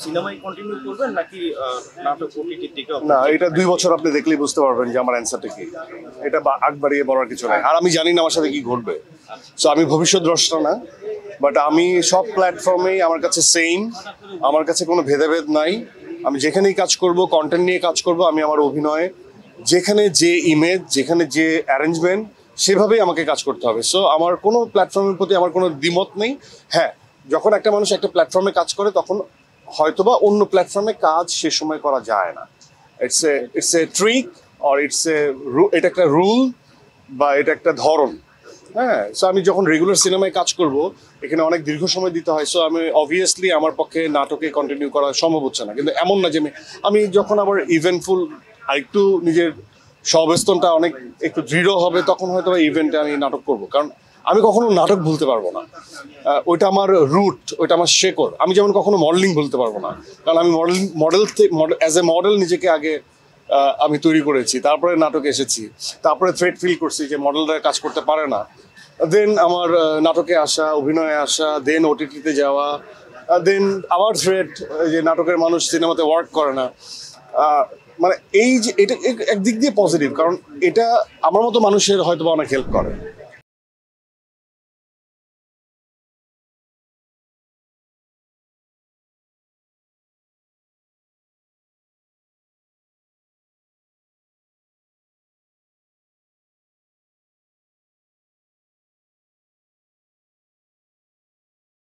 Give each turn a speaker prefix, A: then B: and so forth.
A: সিনেমাই কন্টিনিউ করবেন নাকি নাটক ওটিটির দিকে?
B: না, এটা 2 বছর আপনি দেখলেই বুঝতে পারবেন যে আমার অ্যান্সারটা কি। এটা আগ বাড়িয়ে বলার কিছু নাই, আর আমি জানি না আমার সাথে কি ঘটবে। সো আমি ভবিষ্যৎ দ্রষ্টা না, বাট আমি সব প্ল্যাটফর্মেই আমার কাছে সেম, আমার কাছে কোনো ভেদাভেদ নাই। আমি যেখানেই কাজ করব, কন্টেন্ট নিয়ে কাজ করব, আমি আমার অভিনয়ে যেখানে যে ইমেজ, যেখানে যে অ্যারেঞ্জমেন্ট, সেভাবেই আমাকে কাজ করতে হবে। সো আমার কোনো প্ল্যাটফর্মের প্রতি আমার কোনো দ্বিমত নেই। হ্যাঁ, যখন একটা মানুষ একটা প্ল্যাটফর্মে কাজ করে তখন হয়তোবা অন্য প্ল্যাটফর্মে কাজ সে সময় করা যায় না। ইটস এ ট্রিক, অর এটা একটা রুল, বা এটা একটা ধরন। হ্যাঁ, সো আমি যখন রেগুলার সিনেমায় কাজ করব, এখানে অনেক দীর্ঘ সময় দিতে হয়। সো আমি অবভিয়াসলি আমার পক্ষে নাটকে কন্টিনিউ করা সম্ভব হচ্ছে না। কিন্তু এমন না যে আমি যখন আবার ইভেন্টফুল আর একটু নিজের সহাবস্থানটা অনেক একটু দৃঢ় হবে, তখন হয়তো ইভেন্টে আমি নাটক করব। কারণ আমি কখনো নাটক ভুলতে পারবো না, ওইটা আমার রুট, ওইটা আমার শেকড়। আমি যেমন কখনো মডেলিং ভুলতে পারবো না, কারণ আমি অ্যাজ এ মডেল নিজেকে আগে আমি তৈরি করেছি, তারপরে নাটকে এসেছি, তারপরে থ্রেট ফিল করছি যে মডেলরা কাজ করতে পারে না। দেন আমার নাটকে আসা, অভিনয়ে আসা, দেন ওটিটিতে যাওয়া, দেন আবার থ্রেট যে নাটকের মানুষ সিনেমাতে ওয়ার্ক করে না। মানে এই যে এটা একদিক দিয়ে পজিটিভ, কারণ এটা আমার মতো মানুষের হয়তো অনেক হেল্প করে।